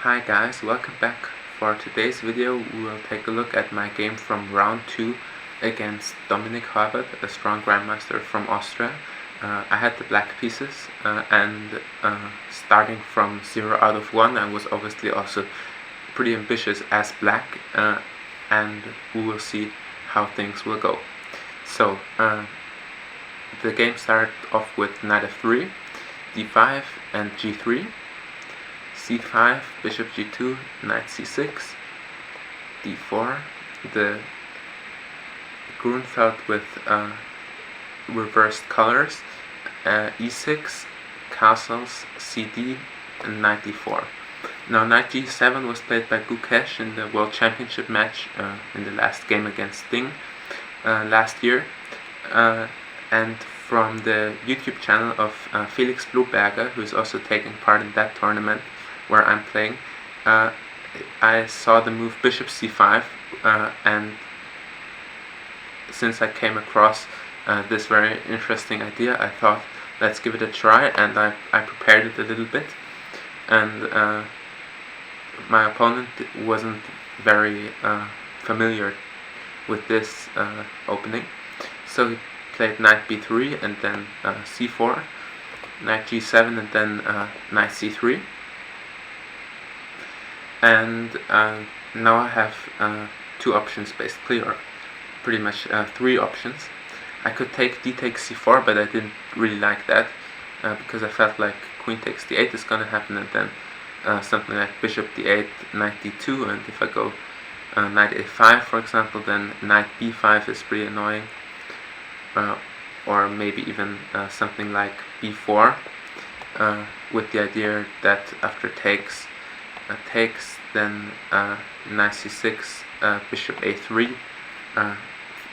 Hi guys, welcome back. For today's video we will take a look at my game from round 2 against Dominik Horvath, a strong grandmaster from Austria. I had the black pieces and starting from 0 out of 1 I was obviously also pretty ambitious as black, and we will see how things will go. So the game started off with knight f3, d5 and g3, c5, bishop g2, knight c6, d4, the Grunfeld with reversed colors, e6, castles, cd, and knight d4. Now knight g7 was played by Gukesh in the World Championship match in the last game against Sting last year, and from the YouTube channel of Felix Bluberger, who is also taking part in that tournament where I'm playing, I saw the move bishop c5, and since I came across this very interesting idea, I thought let's give it a try, and I prepared it a little bit, and my opponent wasn't very familiar with this opening, so he played knight b3 and then c4, knight g7 and then knight c3, and now I have two options basically, or pretty much three options. I could take d takes c4, but I didn't really like that because I felt like queen takes d8 is gonna happen, and then something like bishop d8, knight d2, and if I go knight a5 for example, then knight b5 is pretty annoying, or maybe even something like b4 with the idea that after takes, then knight c6, bishop a3,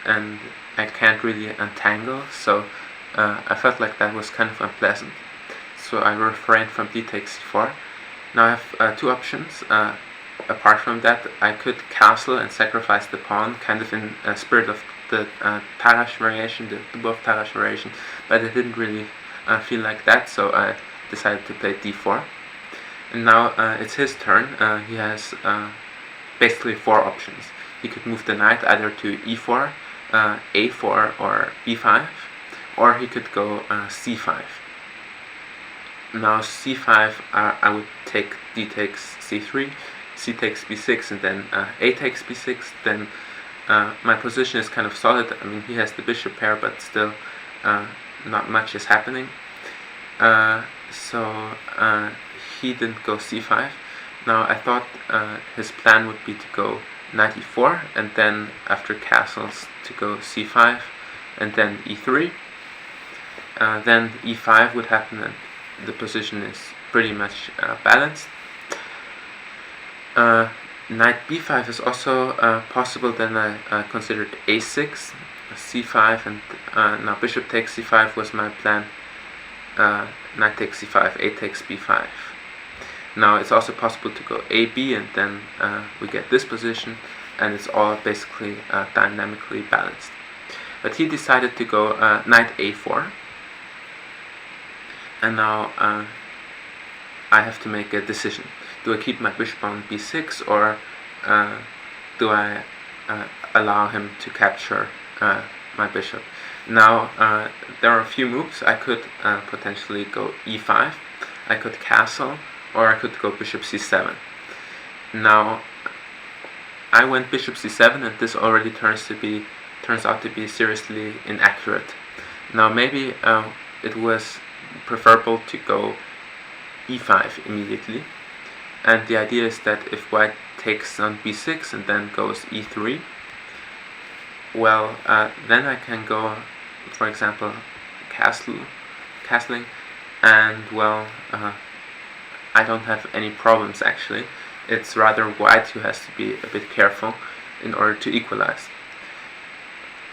and I can't really untangle, so I felt like that was kind of unpleasant, so I refrained from d takes c4. Now I have two options. Apart from that, I could castle and sacrifice the pawn, kind of in spirit of the Tarrasch variation, the Dubov Tarrasch variation, but I didn't really feel like that, so I decided to play d4. And now it's his turn. He has basically four options. He could move the knight either to e4, a4 or b5, or he could go c5. Now c5, I would take d takes c3, c takes b6, and then a takes b6. Then my position is kind of solid. I mean, he has the bishop pair, but still not much is happening. So he didn't go c5. Now I thought his plan would be to go knight e4, and then after castles to go c5, and then e3. Then e5 would happen, and the position is pretty much balanced. Knight b5 is also possible. Then I considered a6, c5, and now bishop takes c5 was my plan. Knight takes c5, a takes b5. Now it's also possible to go ab, and then we get this position, and it's all basically dynamically balanced. But he decided to go knight a4, and now I have to make a decision. Do I keep my bishop on b6, or do I allow him to capture my bishop? Now there are a few moves. I could potentially go e5, I could castle, or I could go bishop c7. Now I went bishop c7, and this already turns out to be seriously inaccurate. Now maybe it was preferable to go e5 immediately, and the idea is that if white takes on b6 and then goes e3, well, then I can go, for example, castling, and well, I don't have any problems actually. It's rather white who has to be a bit careful in order to equalize.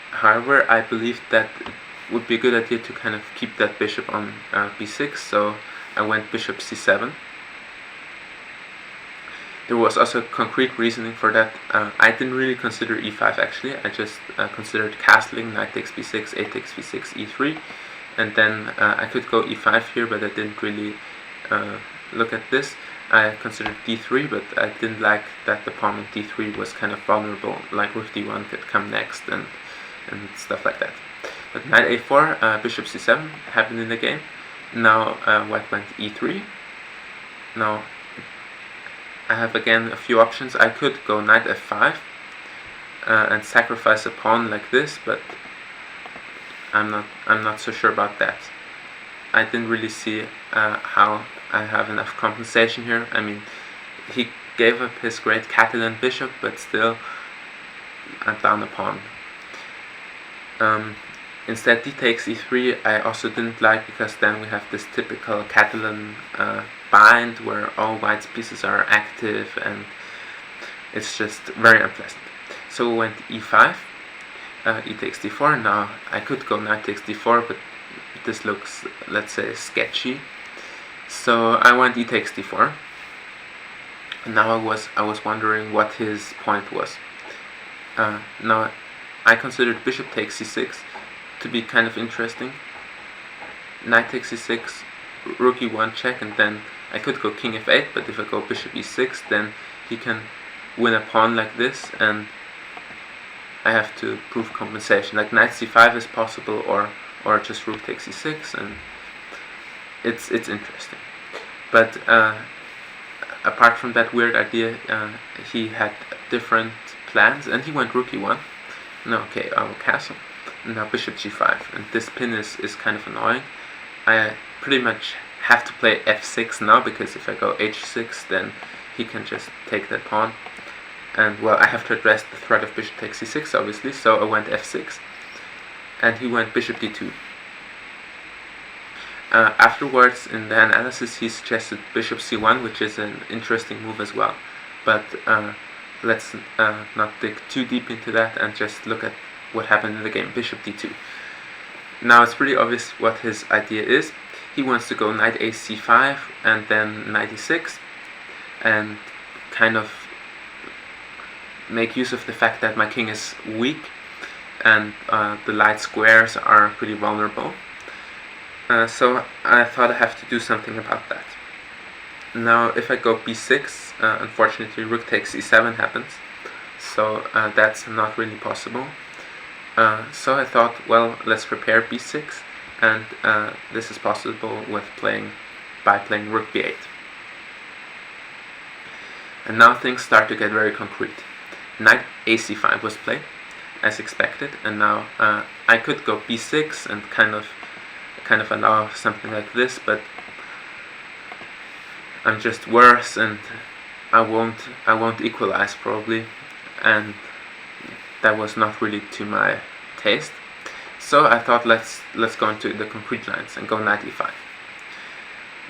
However, I believe that it would be a good idea to kind of keep that bishop on b6, so I went bishop c7. There was also concrete reasoning for that. I didn't really consider e5 actually. I just considered castling, knight takes b6, a takes b6, e3, and then I could go e5 here, but I didn't really look at this. I considered d3, but I didn't like that the pawn on d3 was kind of vulnerable, like rook d1 could come next and stuff like that. But knight a4, bishop c7 happened in the game. Now white went e3. Now I have again a few options. I could go knight f5 and sacrifice a pawn like this, but I'm not so sure about that. I didn't really see how I have enough compensation here. I mean, he gave up his great Catalan bishop, but still I'm down a pawn. Instead, d takes e3 I also didn't like, because then we have this typical Catalan bind where all white's pieces are active, and it's just very unpleasant. So we went e5, e takes d4. Now I could go knight takes d4, but this looks, let's say, sketchy. So I went e takes d4. And now I was wondering what his point was. Now I considered bishop takes c6 to be kind of interesting. Knight takes c6, rook e1 check, and then I could go king f8, but if I go bishop e6, then he can win a pawn like this, and I have to prove compensation. Like knight c5 is possible, or just rook takes e6, and it's interesting. But apart from that weird idea, he had different plans, and he went rook e1. No, okay, I will castle. Now bishop g5, and this pin is kind of annoying. I pretty much have to play f6 now, because if I go h6, then he can just take that pawn. And well, I have to address the threat of bishop takes c6, obviously, so I went f6, and he went bishop d2. Afterwards, in the analysis, he suggested bishop c1, which is an interesting move as well. But let's not dig too deep into that and just look at what happened in the game. Bishop d2. Now it's pretty obvious what his idea is. He wants to go knight a c5 and then knight e6, and kind of make use of the fact that my king is weak and the light squares are pretty vulnerable. So I thought I have to do something about that. Now if I go b6, unfortunately rook takes e7 happens, so that's not really possible. So I thought, well, let's prepare b6, and this is possible by playing rook b8. And now things start to get very concrete. Knight a c5 was played, as expected, and now I could go b6 and kind of allow something like this, but I'm just worse, and I won't equalize probably, and that was not really to my taste. So I thought let's go into the concrete lines and go knight e5.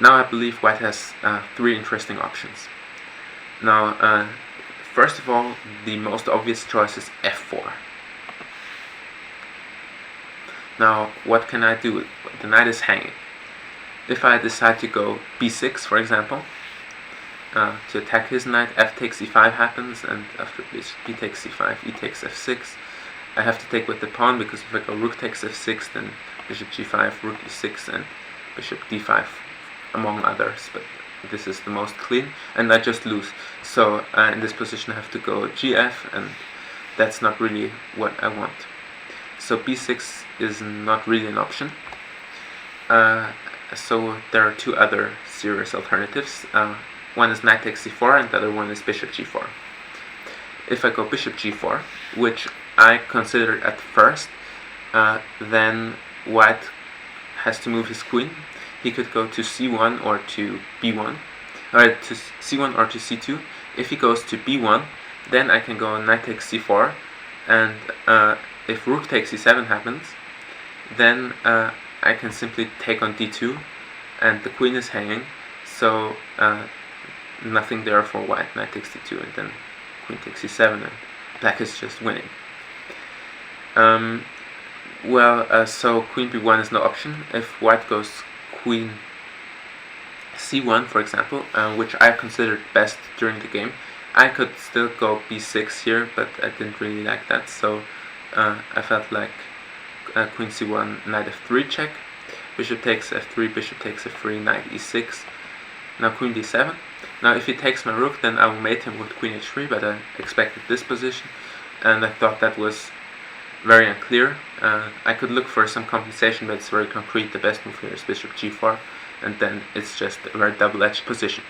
Now I believe white has three interesting options. Now first of all, the most obvious choice is f4. Now what can I do? The knight is hanging. If I decide to go b6, for example, to attack his knight, f takes e5 happens, and after b takes c5, e takes f6. I have to take with the pawn, because if I go rook takes f6, then bishop g5, rook e6, and bishop d5, among others, but this is the most clean, and I just lose. So in this position I have to go gf, and that's not really what I want. So b6 is not really an option. So there are two other serious alternatives. One is knight takes c4, and the other one is bishop g4. If I go bishop g4, which I considered at first, then white has to move his queen. He could go to c1 or to b1, or to c1 or to c2. If he goes to b1, then I can go knight takes c4, and if rook takes e7 happens, then I can simply take on d2, and the queen is hanging, so nothing there for white. Knight takes d2, and then queen takes e7, and black is just winning. So queen b1 is no option. If white goes queen c1, for example, which I considered best during the game, I could still go b6 here, but I didn't really like that, so I felt like queen c1, knight f3 check, bishop takes f3, bishop takes f3, knight e6, now queen d7. Now if he takes my rook, then I will mate him with queen h3, but I expected this position, and I thought that was very unclear. I could look for some compensation, but it's very concrete. The best move here is bishop g4, and then it's just a very double-edged position.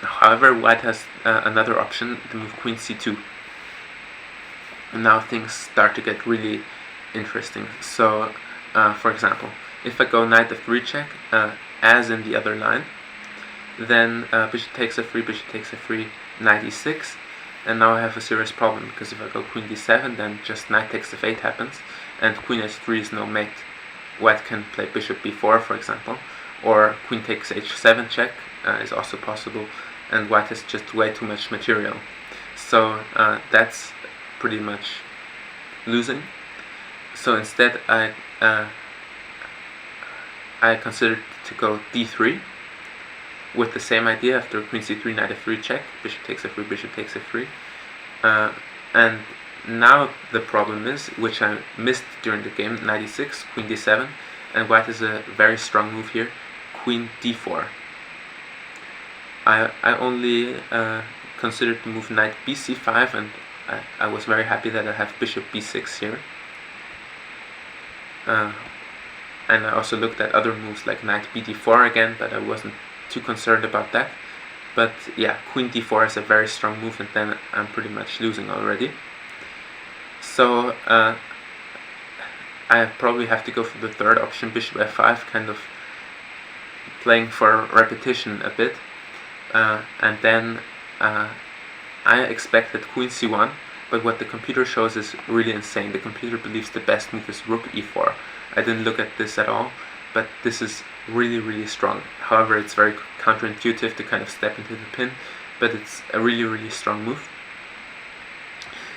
However, white has another option, the move queen c2. And now things start to get really interesting. So, for example, if I go knight f3 check, as in the other line, then bishop takes f3, bishop takes f3, knight e6, and now I have a serious problem, because if I go queen d7, then just knight takes f8 happens, and queen h3 is no mate. White can play bishop b4, for example, or queen takes h7 check is also possible, and white has just way too much material. So that's pretty much losing. So instead I considered to go d3 with the same idea. After queen c3, knight f3 check, bishop takes f3, bishop takes f3, and now the problem is, which I missed during the game, knight e6, queen d7, and white has a very strong move here, queen d4. I only considered to move knight bc5, and I was very happy that I have bishop b6 here. And I also looked at other moves like knight bd4 again, but I wasn't too concerned about that. But yeah, queen d4 is a very strong move, and then I'm pretty much losing already. So I probably have to go for the third option, bishop f5, kind of playing for repetition a bit. And then I expected queen c1, but what the computer shows is really insane. The computer believes the best move is rook e4. I didn't look at this at all, but this is really, really strong. However, it's very counterintuitive to kind of step into the pin, but it's a really, really strong move.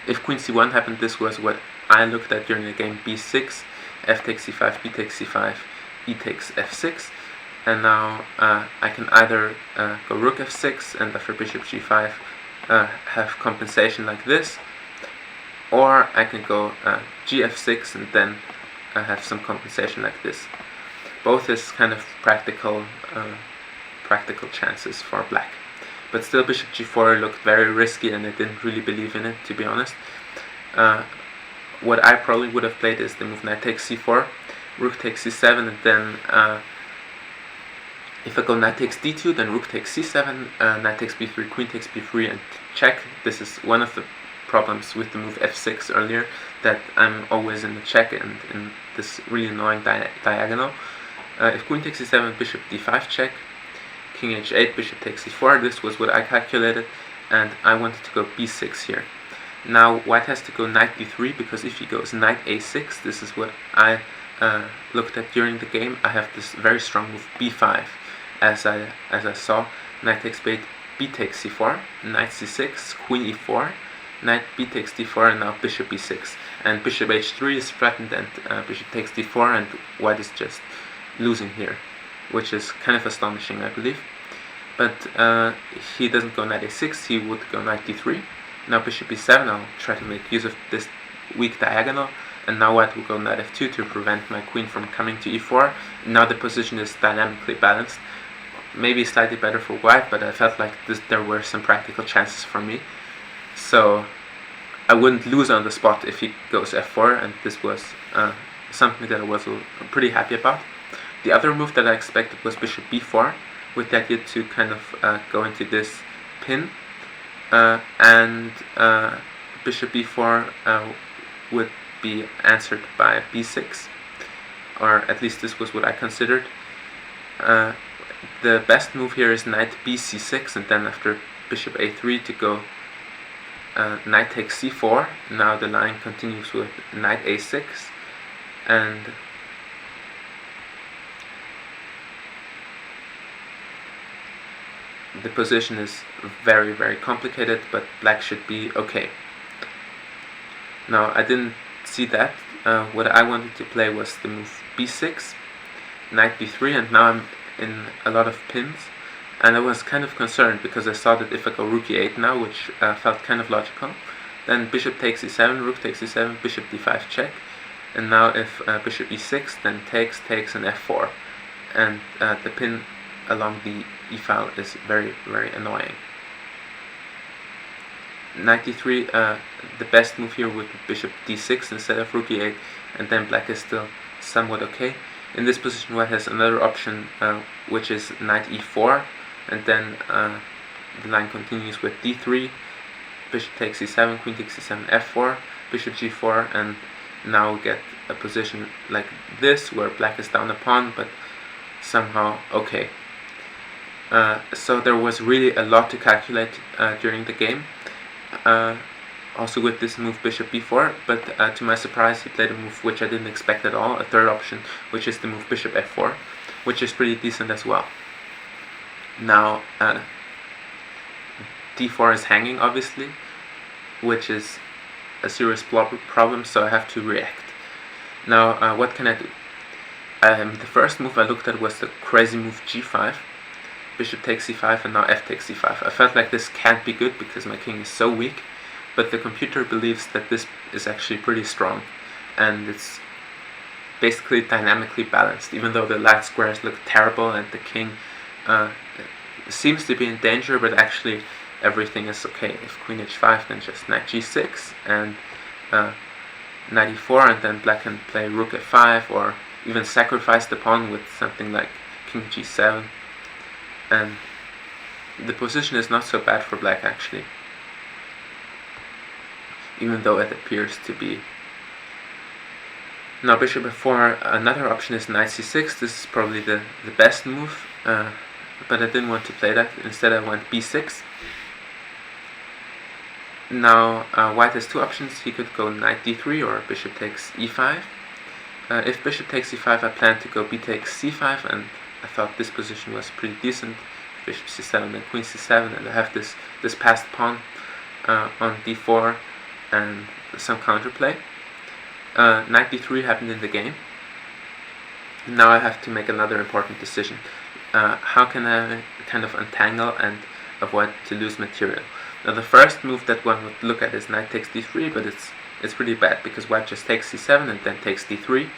If queen c1 happened, this was what I looked at during the game, b6, f takes c5, b takes c5, e takes f6, and now I can either go rook f6 and after bishop g5 have compensation like this, or I can go gf6 and then have some compensation like this. Both is kind of practical chances for black. But still, bishop g4 looked very risky, and I didn't really believe in it, to be honest. What I probably would have played is the move knight takes c4, rook takes c7, and then if I go knight takes d2, then rook takes c7, knight takes b3, queen takes b3, and check. This is one of the problems with the move f6 earlier, that I'm always in the check and in this really annoying diagonal. If queen takes c7, bishop d5 check, king h8, bishop takes c4, this was what I calculated, and I wanted to go b6 here. Now white has to go knight d3, because if he goes knight a6, this is what I looked at during the game. I have this very strong move b5, as I saw, knight takes b8, b takes c4, knight c6, queen e4, knight b takes d4, and now bishop b6, and bishop h3 is threatened, and bishop takes d4, and white is just losing here, which is kind of astonishing, I believe. But he doesn't go knight a6, he would go knight d3. Now bishop b7, I'll try to make use of this weak diagonal, and now white will go knight f2 to prevent my queen from coming to e4. Now the position is dynamically balanced, maybe slightly better for white, but I felt like there were some practical chances for me. So I wouldn't lose on the spot if he goes f4, and this was something that I was pretty happy about. The other move that I expected was bishop b4, with the idea to kind of go into this pin, and bishop b4 would be answered by b6, or at least this was what I considered. The best move here is knight bc6, and then after bishop a3 to go knight takes c4. Now the line continues with knight a6, and the position is very, very complicated, but black should be okay. Now I didn't see that. What I wanted to play was the move b6, knight b3, and now I'm in a lot of pins, and I was kind of concerned because I saw that if I go rook e8 now, which felt kind of logical, then bishop takes e7, rook takes e7, bishop d5 check, and now if bishop e6, then takes, and f4, and the pin along the e-file is very, very annoying. Knight d3, the best move here would be bishop d6 instead of rook e8, and then black is still somewhat okay. In this position, white has another option, which is knight e4, and then the line continues with d3, bishop takes e7, queen takes e7, f4, bishop g4, and now we get a position like this, where black is down a pawn, but somehow okay. So there was really a lot to calculate during the game. Also with this move bishop b4, but to my surprise he played a move which I didn't expect at all, a third option, which is the move bishop f4, which is pretty decent as well. Now d4 is hanging, obviously, which is a serious problem, so I have to react. Now what can I do? The first move I looked at was the crazy move g5, bishop takes c5, and now f takes c5. I felt like this can't be good because my king is so weak, but the computer believes that this is actually pretty strong, and it's basically dynamically balanced, even though the light squares look terrible and the king seems to be in danger, but actually everything is okay. If queen h5, then just knight g6 and knight e4, and then black can play rook f5 or even sacrifice the pawn with something like king g7, and the position is not so bad for black actually, even though it appears to be. Now bishop f4, another option is knight c6. This is probably the best move, but I didn't want to play that. Instead I went b6. Now white has two options. He could go knight d3 or bishop takes e5. If bishop takes e5, I planned to go b takes c5, and I thought this position was pretty decent. Bishop c7 and queen c7, and I have this passed pawn on d4 and some counterplay. Knight d3 happened in the game. Now I have to make another important decision. How can I kind of untangle and avoid to lose material? Now the first move that one would look at is knight takes d3, but it's pretty bad because white just takes c7 and then takes d3,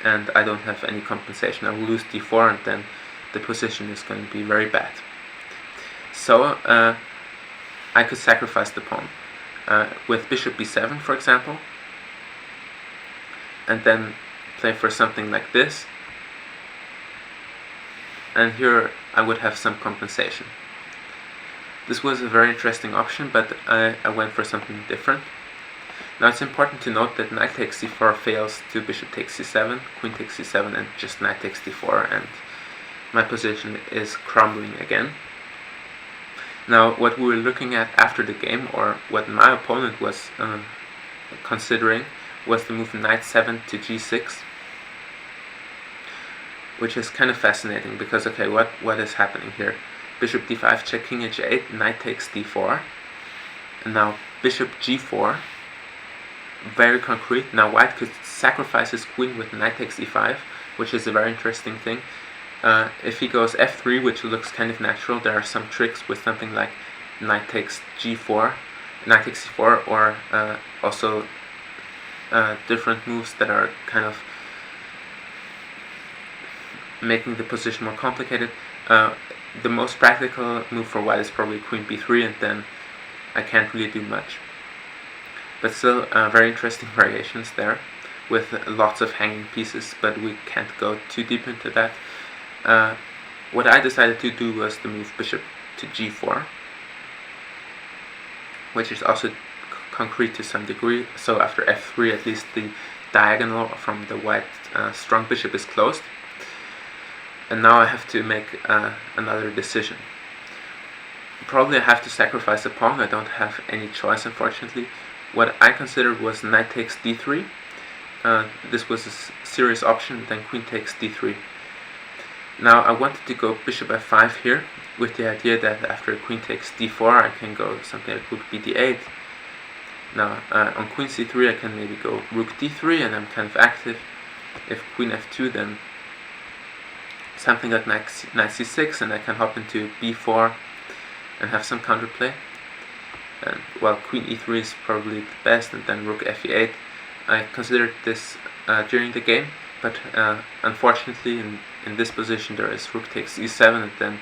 and I don't have any compensation. I will lose d4, and then the position is going to be very bad. So I could sacrifice the pawn with bishop b7, for example, and then play for something like this, and here I would have some compensation. This was a very interesting option, but I went for something different. Now it's important to note that knight takes c4 fails to bishop takes c7, queen takes c7, and just knight takes d4, and my position is crumbling again. Now what we were looking at after the game, or what my opponent was considering, was the move knight 7 to g6, which is kind of fascinating because, okay, what is happening here? Bishop d5 check, king h8, knight takes d4, and now bishop g4, very concrete. Now white could sacrifice his queen with knight takes e5, which is a very interesting thing. If he goes f3, which looks kind of natural, there are some tricks with something like knight takes g4, knight takes c4, or also different moves that are kind of making the position more complicated. The most practical move for white is probably queen b3, and then I can't really do much. But still, very interesting variations there, with lots of hanging pieces, but we can't go too deep into that. What I decided to do was the move bishop to g4, which is also concrete to some degree. So after f3, at least the diagonal from the white strong bishop is closed. And now I have to make another decision. Probably I have to sacrifice a pawn. I don't have any choice, unfortunately. What I considered was knight takes d3. This was a serious option. Then queen takes d3. Now I wanted to go bishop f5 here, with the idea that after queen takes d4 I can go something like rook bd8. Now on queen c3 I can maybe go rook d3, and I'm kind of active. If queen f2, then something like knight c6, and I can hop into b4 and have some counterplay. And while queen e3 is probably the best, and then rook fe8. I considered this during the game, but unfortunately in this position there is rook takes e7, and then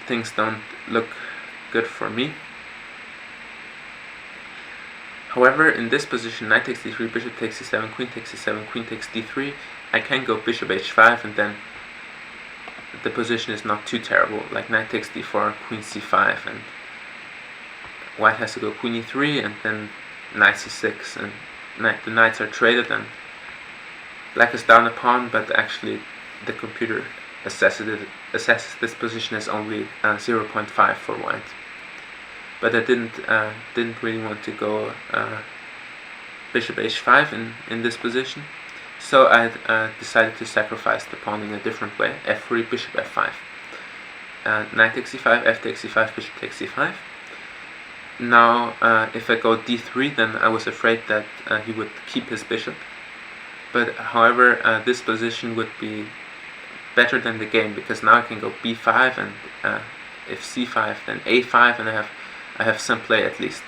things don't look good for me. However, in this position, knight takes d3, bishop takes e7, queen takes e7, queen takes d3, I can go bishop h5, and then the position is not too terrible, like knight takes d4, queen c5, and white has to go queen e3, and then knight c6, and the knights are traded, and black is down a pawn, but actually the computer assesses this position as only 0.5 for white. But I didn't really want to go bishop h5 in this position, so I decided to sacrifice the pawn in a different way. f3, bishop f5, knight takes e5, f takes e5, bishop takes e5. Now if I go d3, then I was afraid that he would keep his bishop, but however this position would be better than the game, because now I can go b5, and if c5 then a5, and I have some play at least.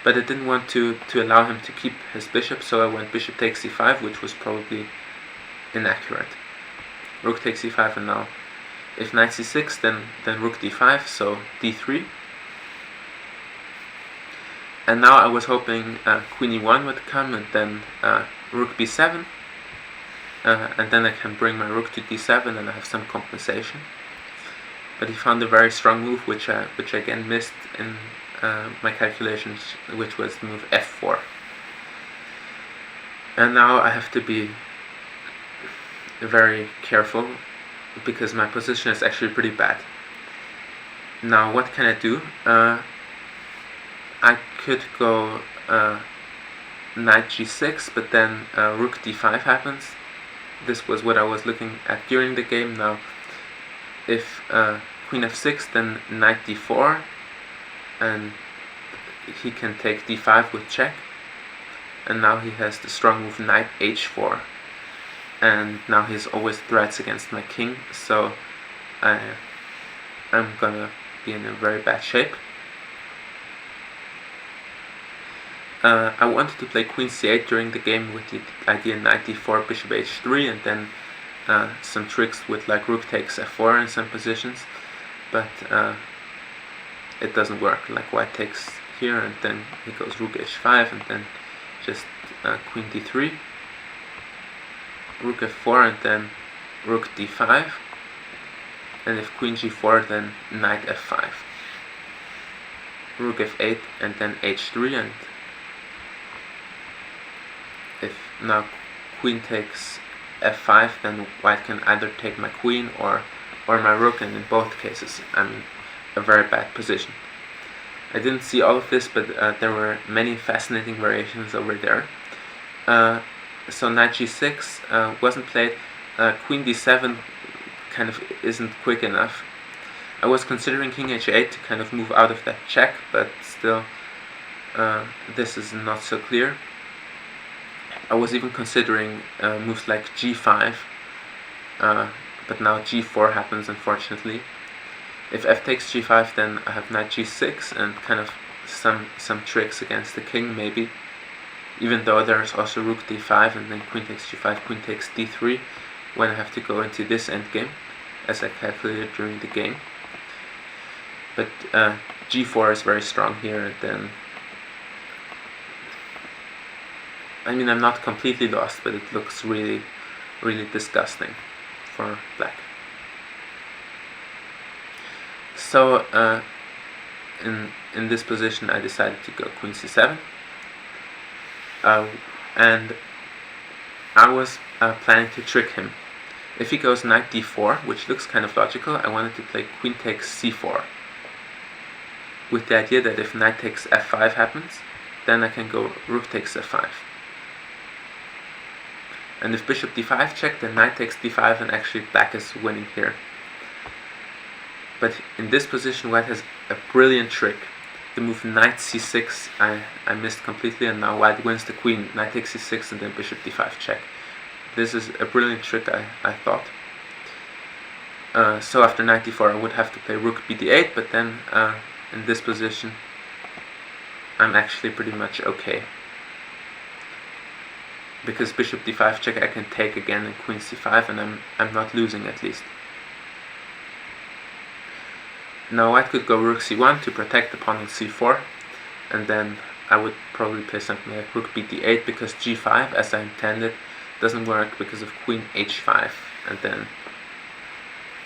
But I didn't want to allow him to keep his bishop, so I went bishop takes c5, which was probably inaccurate. Rook takes e5, and now if knight c6, then rook d5, so d3. And now I was hoping queen e1 would come, and then rook b7, and then I can bring my rook to d7 and I have some compensation. But he found a very strong move, which I again missed in my calculations, which was the move f4. And now I have to be very careful, because my position is actually pretty bad. Now what can I do? I could go knight g6, but then rook d5 happens. This was what I was looking at during the game. Now if queen f6, then knight d4, and he can take d5 with check, and now he has the strong move knight h4, and now he's always threats against my king, so I'm gonna be in a very bad shape. I wanted to play queen c8 during the game with the idea knight d4, bishop h3, and then some tricks with like rook takes f4 in some positions, but it doesn't work. Like white takes here, and then he goes rook h5, and then just queen d3, rook f4, and then rook d5, and if queen g4, then knight f5, rook f8, and then h3, and if now queen takes f5, then white can either take my queen or my rook, and in both cases I'm in a very bad position. I didn't see all of this, but there were many fascinating variations over there. So knight g6 wasn't played. Queen d7 kind of isn't quick enough. I was considering king h8 to kind of move out of that check, but still this is not so clear. I was even considering moves like g5, but now g4 happens, unfortunately. If f takes g5, then I have knight g6 and kind of some tricks against the king, maybe. Even though there's also rook d5, and then queen takes g5, queen takes d3, when I have to go into this endgame, as I calculated during the game. But g4 is very strong here, and then I mean, I'm not completely lost, but it looks really, really disgusting for black. So in this position, I decided to go queen c7, and I was planning to trick him. If he goes knight d4, which looks kind of logical, I wanted to play queen takes c4, with the idea that if knight takes f5 happens, then I can go rook takes f5. And if bishop d5 check, then knight takes d5, and actually black is winning here. But in this position, white has a brilliant trick. The move knight c6 I missed completely, and now white wins the queen. Knight takes c6, and then bishop d5 check. This is a brilliant trick, I thought. So after knight d4, I would have to play rook bd8, but then in this position, I'm actually pretty much okay. because bishop d5 check I can take again and queen c5, and I'm not losing at least. Now white could go rook c1 to protect the pawn on c4, and then I would probably play something like rook b d8, because g5, as I intended, doesn't work because of queen h5, and then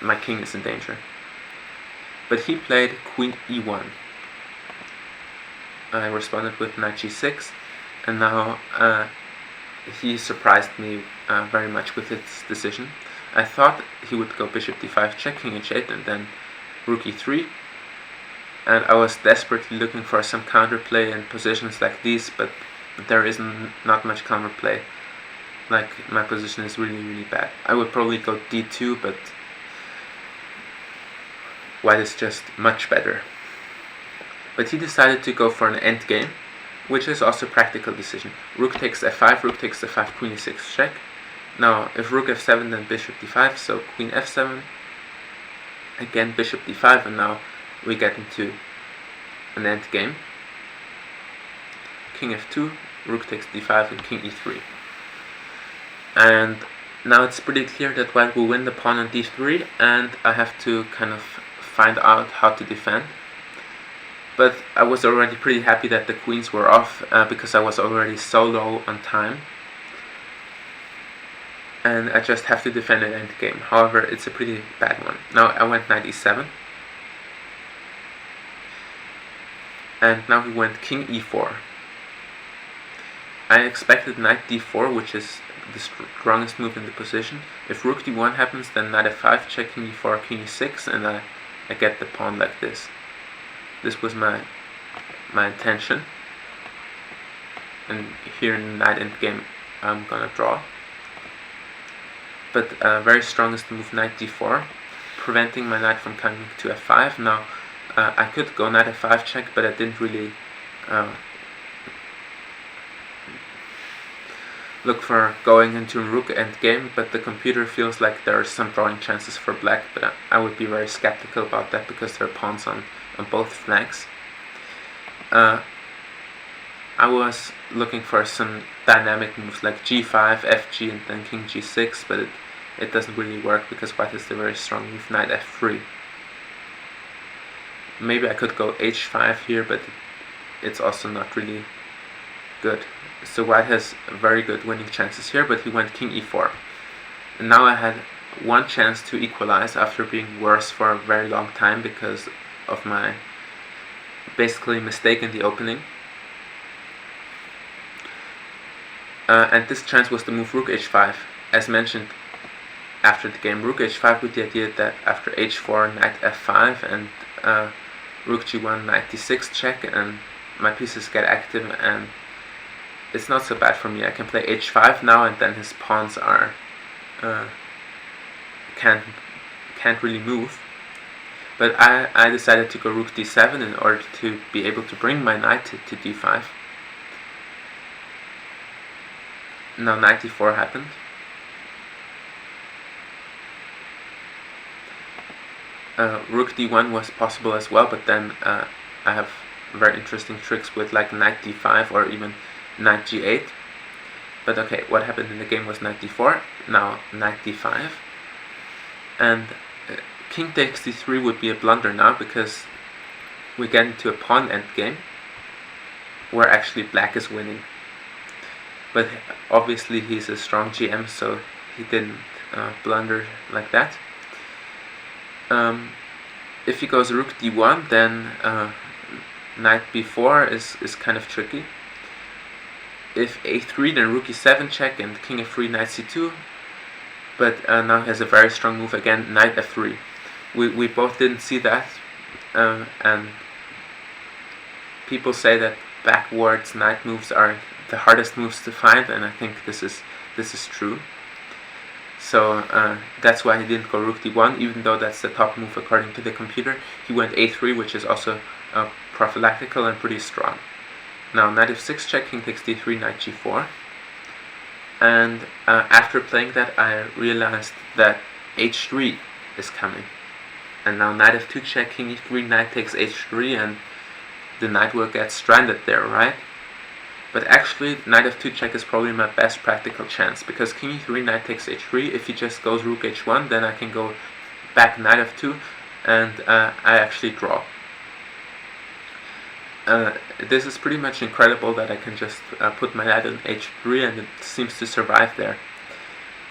my king is in danger. But he played queen e1. I responded with knight g6, and now he surprised me very much with his decision. I thought he would go bishop d5 check, king h8, and then rook e3, and I was desperately looking for some counterplay in positions like these, but there isn't not much counterplay. Like, my position is really bad. I would probably go d2, but white is just much better. But he decided to go for an endgame, which is also a practical decision. Rook takes f5, rook takes f5, queen e6 check. Now, if rook f7, then bishop d5, so queen f7, again bishop d5, and now we get into an endgame. King f2, rook takes d5, and king e3. And now it's pretty clear that white will win the pawn on d3, and I have to kind of find out how to defend. But I was already pretty happy that the queens were off, because I was already so low on time. And I just have to defend an endgame. However, it's a pretty bad one. Now I went knight e7. And now he went king e4. I expected knight d4, which is the strongest move in the position. If rook d1 happens, then knight f5, check king e4, king e6, and I get the pawn like this. This was my intention. And here in the knight endgame, I'm gonna draw. But very strong is the move knight d4, preventing my knight from coming to f5. Now, I could go knight f5 check, but I didn't really look for going into a rook endgame, but the computer feels like there are some drawing chances for black, but I would be very skeptical about that because there are pawns on both flanks. I was looking for some dynamic moves like g5, fg, and then king g6, but it doesn't really work because white has the very strong move knight f3. Maybe I could go h5 here, but it's also not really good. So white has very good winning chances here, but he went king e4. And now I had one chance to equalize after being worse for a very long time because of my basically mistake in the opening. And this chance was the move rook h5. As mentioned after the game, rook h5 with the idea that after h4, knight f5, and rook g1, knight d6 check, and my pieces get active, and it's not so bad for me. I can play h5 now, and then his pawns are can't really move. But I decided to go rook d7 in order to be able to bring my knight to d5. Now knight d4 happened. Rook d1 was possible as well, but then I have very interesting tricks with like knight d5 or even knight g8. But okay, what happened in the game was knight d4, now knight d5, and king takes d3 would be a blunder now because we get into a pawn endgame where actually black is winning. But obviously he's a strong GM, so he didn't blunder like that. If he goes rook d1, then knight b4 is kind of tricky. If a3, then rook e7 check and king f3, knight c2. But now he has a very strong move again, knight f3. We both didn't see that, and people say that backwards knight moves are the hardest moves to find, and I think this is true. So that's why he didn't go rook d1, even though that's the top move according to the computer. He went a3, which is also prophylactical and pretty strong. Now knight f6 check, king takes d3, knight g4. And after playing that, I realized that h3 is coming. And now knight f2 check, king e3, knight takes h3, and the knight will get stranded there, right? But actually, knight f2 check is probably my best practical chance, because king e3, knight takes h3. If he just goes rook h1, then I can go back knight f2, and I actually draw. This is pretty much incredible that I can just put my knight on h3 and it seems to survive there.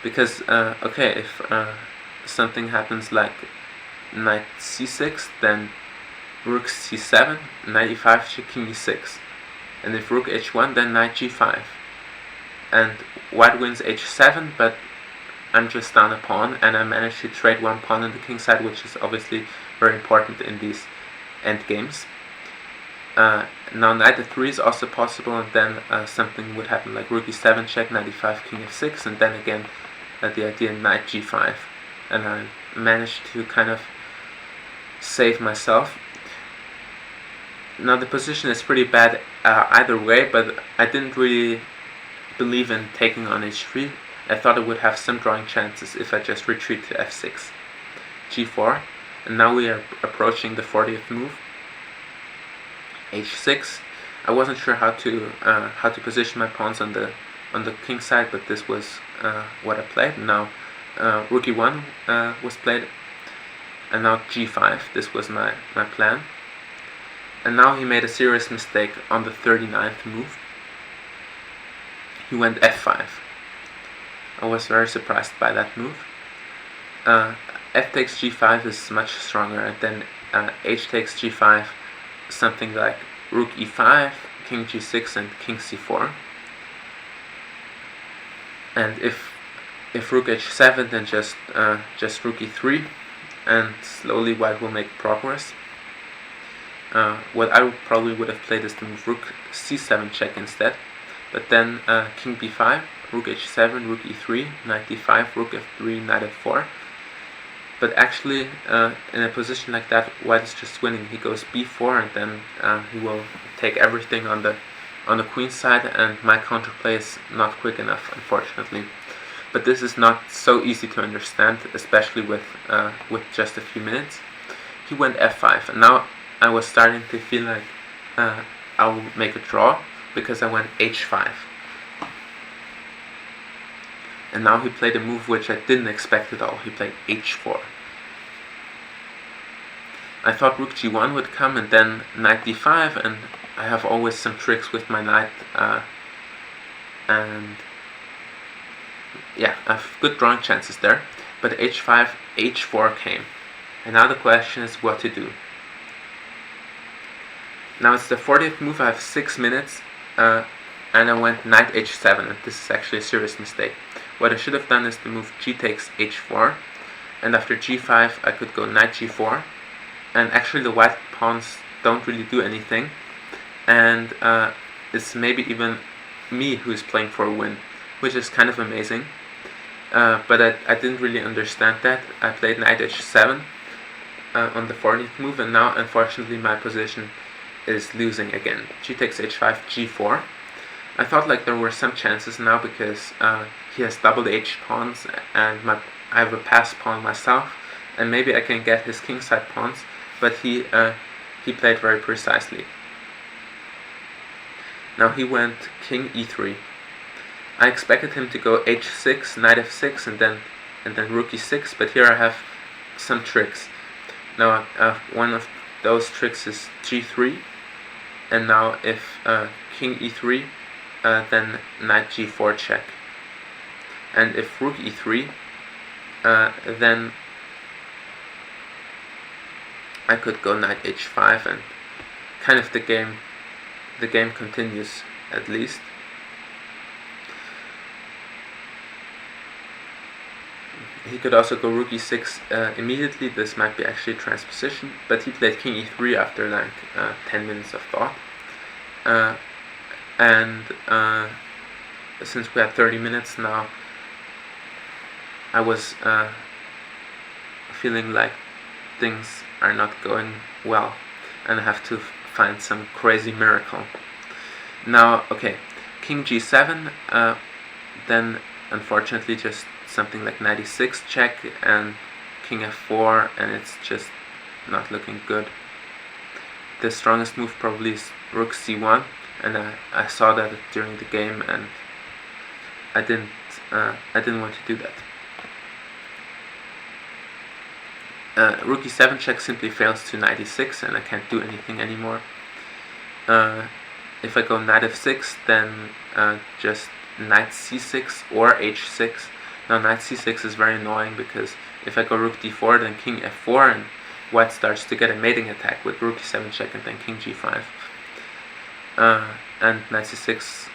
Because, okay, if something happens like knight c6, then rook c7, knight e5, king e6. And if rook h1, then knight g5. And white wins h7, but I'm just down a pawn, and I managed to trade one pawn on the king side, which is obviously very important in these endgames. Now knight f3 is also possible, and then something would happen like rook e7 check, knight e5, king f6, and then again the idea knight g5. And I managed to kind of save myself. Now the position is pretty bad either way, but I didn't really believe in taking on h3. I thought I would have some drawing chances if I just retreat to f6, g4, and now we are approaching the 40th move, h6. I wasn't sure how to position my pawns on the king side, but this was what I played. Now rook e1 was played, and now g5. This was my plan. And now he made a serious mistake on the 39th move. He went f5. I was very surprised by that move. F takes g5 is much stronger, and then h takes g5, something like rook e5, king g6, and king c4. And if rook h7, then just rook e3, and slowly white will make progress. What I probably would have played is the move rook c7 check instead, but then king b5, rook h7, rook e3, knight d5, rook f3, knight f4. But actually, in a position like that, white is just winning. He goes b4, and then he will take everything on the queen side, and my counterplay is not quick enough, unfortunately. But this is not so easy to understand, especially with just a few minutes. He went f5, and now I was starting to feel like I'll make a draw, because I went h5. And now he played a move which I didn't expect at all. He played h4. I thought rook g1 would come, and then knight d5, and I have always some tricks with my knight, and yeah, I have good drawing chances there. But h5, h4 came, and now the question is what to do. Now it's the 40th move. I have 6 minutes, and I went knight h7, and this is actually a serious mistake. What I should have done is the move g takes h4, and after g5 I could go knight g4, and actually the white pawns don't really do anything, and it's maybe even me who's playing for a win, which is kind of amazing. But I didn't really understand that. I played knight h7 on the 40th move, and now unfortunately my position is losing again. G takes h5, g4. I thought like there were some chances now, because he has doubled h pawns, and I have a pass pawn myself, and maybe I can get his kingside pawns, but he played very precisely. Now he went king e3. I expected him to go h6, knight f6, and then rook e6, but here I have some tricks. Now one of those tricks is g3, and now if king e3, then knight g4 check, and if rook e3, then I could go knight h5, and kind of the game continues, at least. He could also go rook e6 immediately. This might be actually transposition, but he played king e3 after like 10 minutes of thought. And since we had 30 minutes now, I was feeling like things are not going well, and I have to find some crazy miracle. Now, okay, king g7, then unfortunately just something like knight e6 check, and king f4, and it's just not looking good. The strongest move probably is rook c1, and I saw that during the game, and I didn't want to do that. Rook e7 check simply fails to knight e6, and I can't do anything anymore. If I go knight f6, then just knight c6 or h6. Now knight c6 is very annoying, because if I go rook d4, then king f4, and white starts to get a mating attack with rook e7 check and then king g5. And knight c6,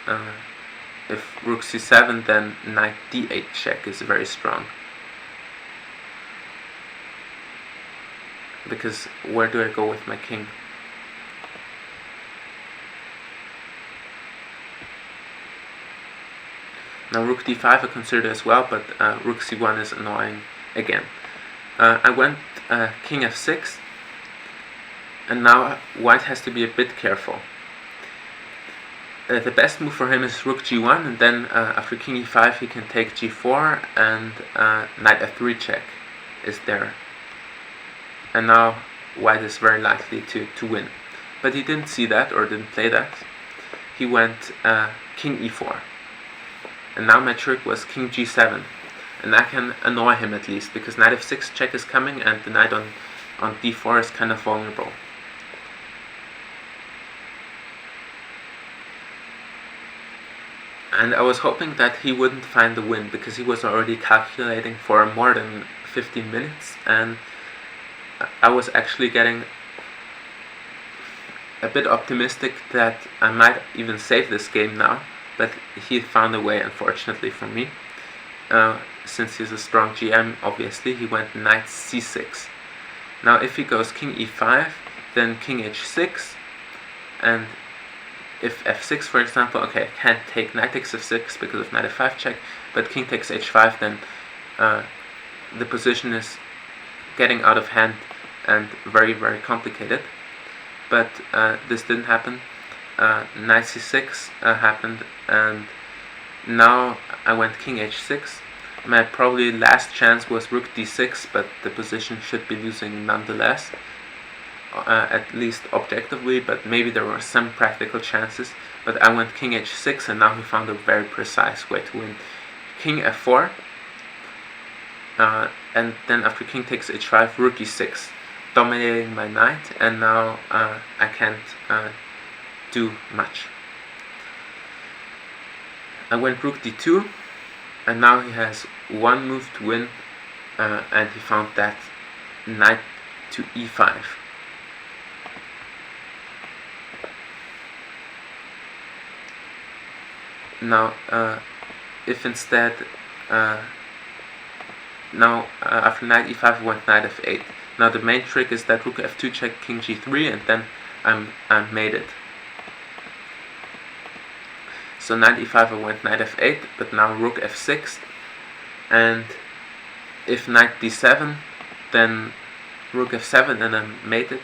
if rook c7, then knight d8 check is very strong. Because where do I go with my king? Now rook d5 I consider as well, but rook c1 is annoying again. I went king f6, and now white has to be a bit careful. The best move for him is rook g1, and then after king e5 he can take g4, and knight f3 check is there. And now white is very likely to win. But he didn't see that, or didn't play that. He went king e4. And now my trick was king g7. And I can annoy him at least, because knight f6 check is coming, and the knight on d4 is kind of vulnerable. And I was hoping that he wouldn't find the win, because he was already calculating for more than 15 minutes, and I was actually getting a bit optimistic that I might even save this game now, but he found a way, unfortunately for me. Since he's a strong GM, obviously, he went knight c6. Now if he goes king e5, then king h6, and if f6, for example, okay, I can't take knight takes f6 because of knight f5 check, but king takes h5, then the position is getting out of hand and very, very complicated. But this didn't happen. Knight c6 happened, and now I went king h6. My probably last chance was rook d6, but the position should be losing nonetheless, at least objectively, but maybe there were some practical chances. But I went king h6, and now he found a very precise way to win. King f4, and then after king takes h5, rook e6, dominating my knight, and now I can't do much. I went rook d2, and now he has one move to win, and he found that knight to e5. Now, if instead, after knight e5, I went knight f8. Now the main trick is that rook f2 check king g3, and then I'm mated. So knight e5 I went knight f8, but now rook f6, and if knight d7, then rook f7, and I'm mated.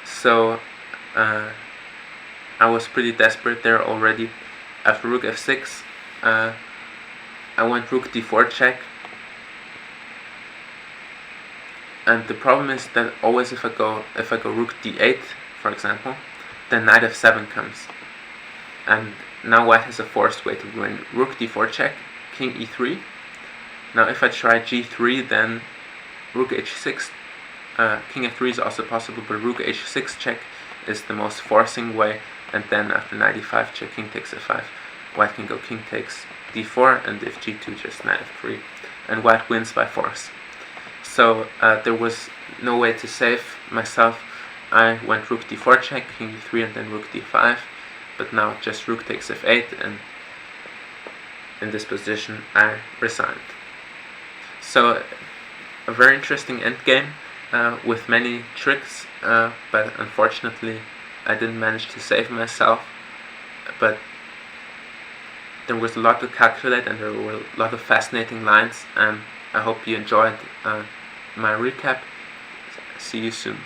So I was pretty desperate there already. After rook f6, I went rook d4 check. And the problem is that always if I go rook d8, for example, then knight f7 comes. And now white has a forced way to win. Rook d4 check, king e3. Now if I try g3, then rook h6, king f3 is also possible, but rook h6 check is the most forcing way. And then after knight e5 check, king takes f5, white can go king takes d4, and if g2, just knight f3, and white wins by force. So there was no way to save myself. I went rook d4 check, king e3, and then rook d5, but now just rook takes f8, and in this position I resigned. So a very interesting endgame with many tricks, but unfortunately I didn't manage to save myself. But there was a lot to calculate, and there were a lot of fascinating lines, and I hope you enjoyed my recap. See you soon.